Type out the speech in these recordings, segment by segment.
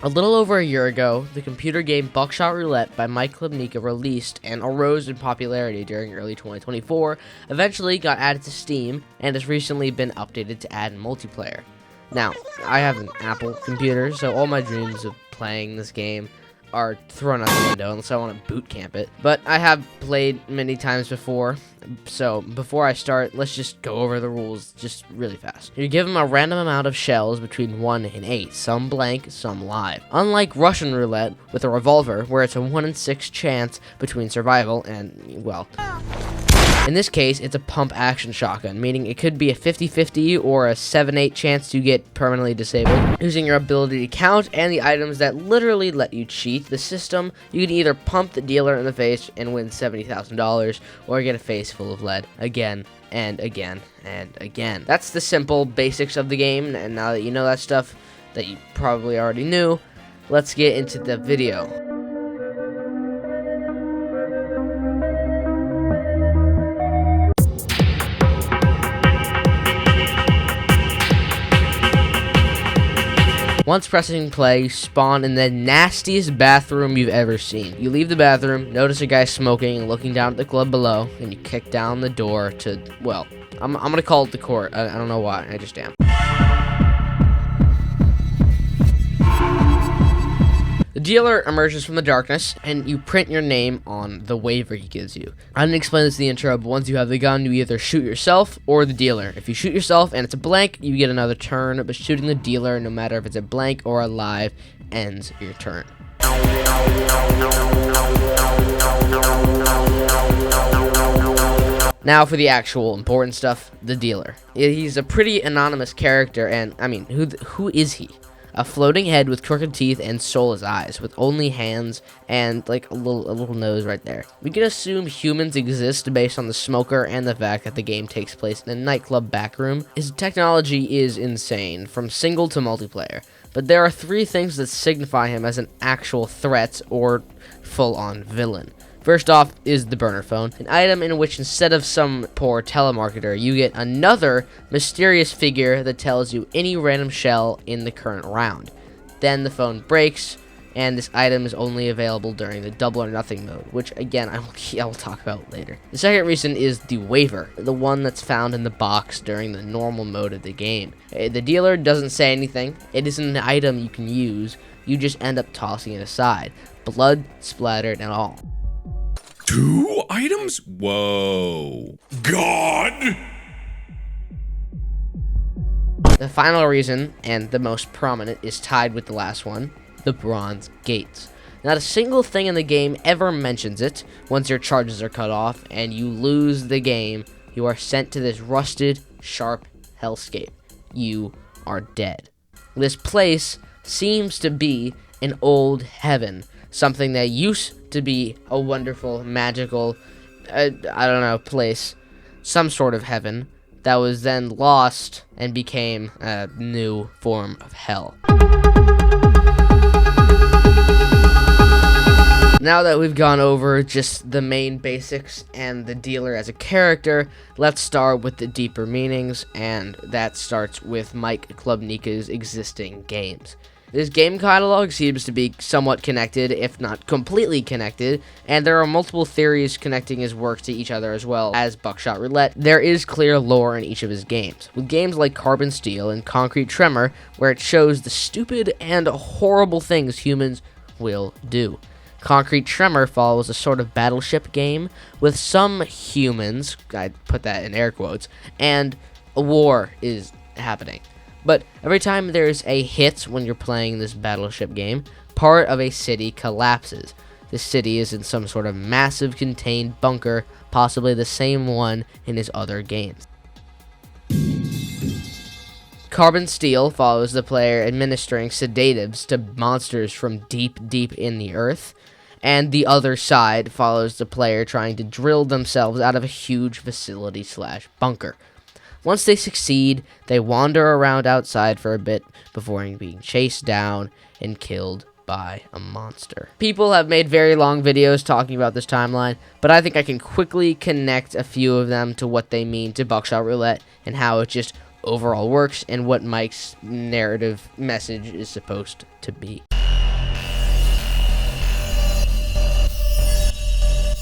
A little over a year ago, the computer game Buckshot Roulette by Mike Klubnika released and arose in popularity during early 2024, eventually got added to Steam, and has recently been updated to add multiplayer. Now, I have an Apple computer, so all my dreams of playing this game are thrown out the window unless I want to boot camp it. But I have played many times before, so before I start, let's just go over the rules just really fast. You're given a random amount of shells between 1 and 8, some blank, some live. Unlike Russian roulette with a revolver, where it's a 1 in 6 chance between survival and, well, in this case, it's a pump action shotgun, meaning it could be a 50-50 or a 7-8 chance to get permanently disabled. Using your ability to count and the items that literally let you cheat the system, you can either pump the dealer in the face and win $70,000, or get a face full of lead again and again and again. That's the simple basics of the game, and now that you know that stuff that you probably already knew, let's get into the video. Once pressing play, you spawn in the nastiest bathroom you've ever seen. You leave the bathroom, notice a guy smoking and looking down at the club below, and you kick down the door to, well, I'm gonna call it the court. I don't know why, I just am. The dealer emerges from the darkness, and you print your name on the waiver he gives you. I didn't explain this in the intro, but once you have the gun, you either shoot yourself or the dealer. If you shoot yourself and it's a blank, you get another turn, but shooting the dealer, no matter if it's a blank or a live, ends your turn. Now for the actual important stuff, the dealer. He's a pretty anonymous character, and, I mean, who is he? A floating head with crooked teeth and soulless eyes, with only hands and like a little nose right there. We can assume humans exist based on the smoker and the fact that the game takes place in a nightclub backroom. His technology is insane, from single to multiplayer. But there are 3 things that signify him as an actual threat or full-on villain. First off is the burner phone, an item in which instead of some poor telemarketer, you get another mysterious figure that tells you any random shell in the current round. Then the phone breaks, and this item is only available during the double or nothing mode, which again I will talk about later. The second reason is the waiver, the one that's found in the box during the normal mode of the game. The dealer doesn't say anything, it isn't an item you can use, you just end up tossing it aside, blood splattered and all. 2 items? Whoa. God! The final reason, and the most prominent, is tied with the last one, the bronze gates. Not a single thing in the game ever mentions it. Once your charges are cut off and you lose the game, you are sent to this rusted, sharp hellscape. You are dead. This place seems to be an old heaven, something that used to be a wonderful, magical, I don't know, place, some sort of heaven, that was then lost and became a new form of hell. Now that we've gone over just the main basics and the dealer as a character, let's start with the deeper meanings, and that starts with Mike Klubnika's existing games. This game catalog seems to be somewhat connected, if not completely connected, and there are multiple theories connecting his work to each other as well as Buckshot Roulette. There is clear lore in each of his games, with games like Carbon Steel and Concrete Tremor, where it shows the stupid and horrible things humans will do. Concrete Tremor follows a sort of battleship game with some humans, I put that in air quotes, and a war is happening. But every time there's a hit when you're playing this battleship game, part of a city collapses. This city is in some sort of massive contained bunker, possibly the same one in his other games. Carbon Steel follows the player administering sedatives to monsters from deep in the earth, and the other side follows the player trying to drill themselves out of a huge facility/bunker. Once they succeed, they wander around outside for a bit before being chased down and killed by a monster. People have made very long videos talking about this timeline, but I think I can quickly connect a few of them to what they mean to Buckshot Roulette and how it just overall works and what Mike's narrative message is supposed to be.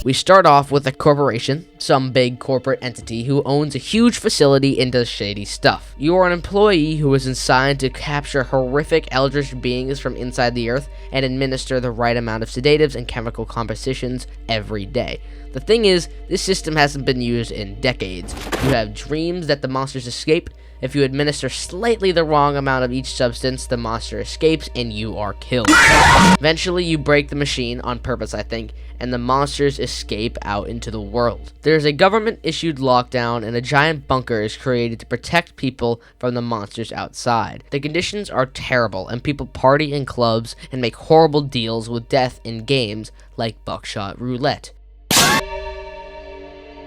We start off with a corporation, some big corporate entity who owns a huge facility and does shady stuff. You are an employee who is assigned to capture horrific eldritch beings from inside the earth and administer the right amount of sedatives and chemical compositions every day. The thing is, this system hasn't been used in decades. You have dreams that the monsters escape. If you administer slightly the wrong amount of each substance, the monster escapes and you are killed. Eventually, you break the machine, on purpose I think, and the monsters escape out into the world. There's a government-issued lockdown and a giant bunker is created to protect people from the monsters outside. The conditions are terrible and people party in clubs and make horrible deals with death in games like Buckshot Roulette.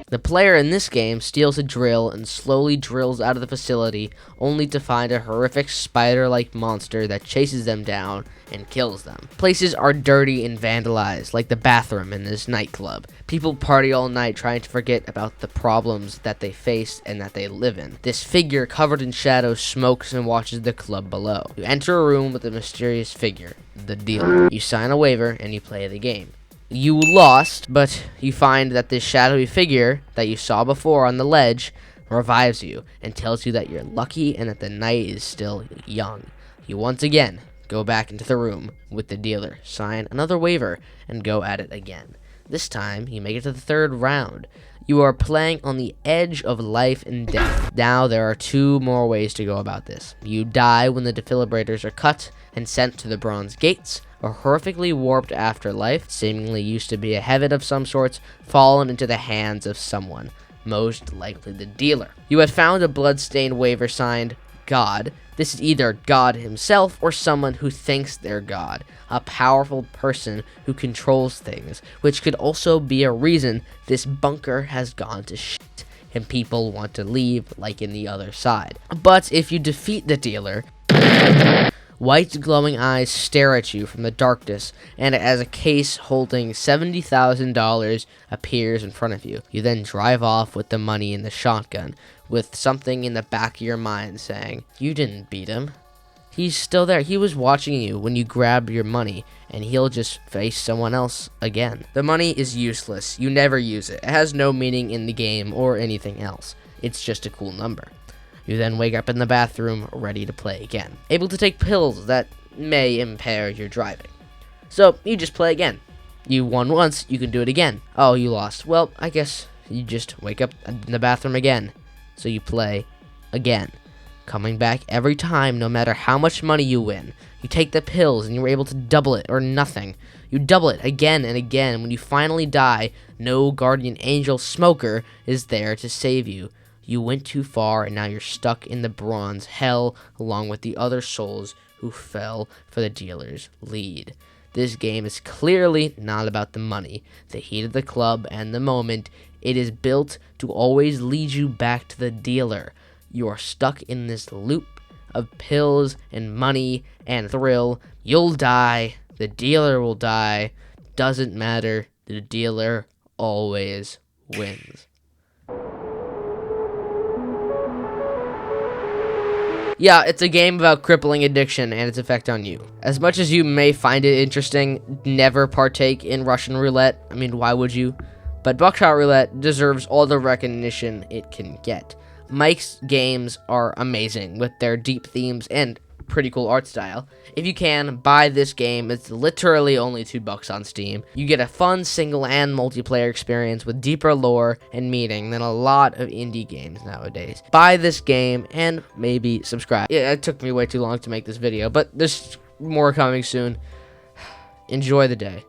The player in this game steals a drill and slowly drills out of the facility, only to find a horrific spider-like monster that chases them down and kills them. Places are dirty and vandalized, like the bathroom in this nightclub. People party all night trying to forget about the problems that they face and that they live in. This figure covered in shadows smokes and watches the club below. You enter a room with a mysterious figure, the dealer. You sign a waiver and you play the game. You lost, but you find that this shadowy figure that you saw before on the ledge revives you and tells you that you're lucky and that the night is still young. You once again go back into the room with the dealer, sign another waiver, and go at it again. This time, you make it to the third round. You are playing on the edge of life and death. Now, there are two more ways to go about this. You die when the defibrillators are cut and sent to the bronze gates. A horrifically warped afterlife, seemingly used to be a heaven of some sorts, fallen into the hands of someone, most likely the dealer. You have found a bloodstained waiver signed God. This is either God himself or someone who thinks they're God, a powerful person who controls things, which could also be a reason this bunker has gone to shit and people want to leave like in the other side. But if you defeat the dealer, white glowing eyes stare at you from the darkness, and as a case holding $70,000 appears in front of you. You then drive off with the money in the shotgun, with something in the back of your mind saying, "You didn't beat him. He's still there. He was watching you when you grabbed your money, and he'll just face someone else again." The money is useless. You never use it. It has no meaning in the game or anything else. It's just a cool number. You then wake up in the bathroom, ready to play again. Able to take pills that may impair your driving. So, you just play again. You won once, you can do it again. Oh, you lost. Well, I guess you just wake up in the bathroom again. So you play again. Coming back every time, no matter how much money you win. You take the pills and you're able to double it or nothing. You double it again and again. When you finally die, no guardian angel smoker is there to save you. You went too far, and now you're stuck in the bronze hell along with the other souls who fell for the dealer's lead. This game is clearly not about the money, the heat of the club, and the moment. It is built to always lead you back to the dealer. You are stuck in this loop of pills and money and thrill. You'll die. The dealer will die. Doesn't matter. The dealer always wins. Yeah, it's a game about crippling addiction and its effect on you. As much as you may find it interesting, never partake in Russian roulette. I mean, why would you? But Buckshot Roulette deserves all the recognition it can get. Mike's games are amazing with their deep themes and pretty cool art style. If you can, buy this game. It's literally only $2 on Steam. You get a fun single and multiplayer experience with deeper lore and meaning than a lot of indie games nowadays. Buy this game and maybe subscribe. Yeah, it took me way too long to make this video, but there's more coming soon. Enjoy the day.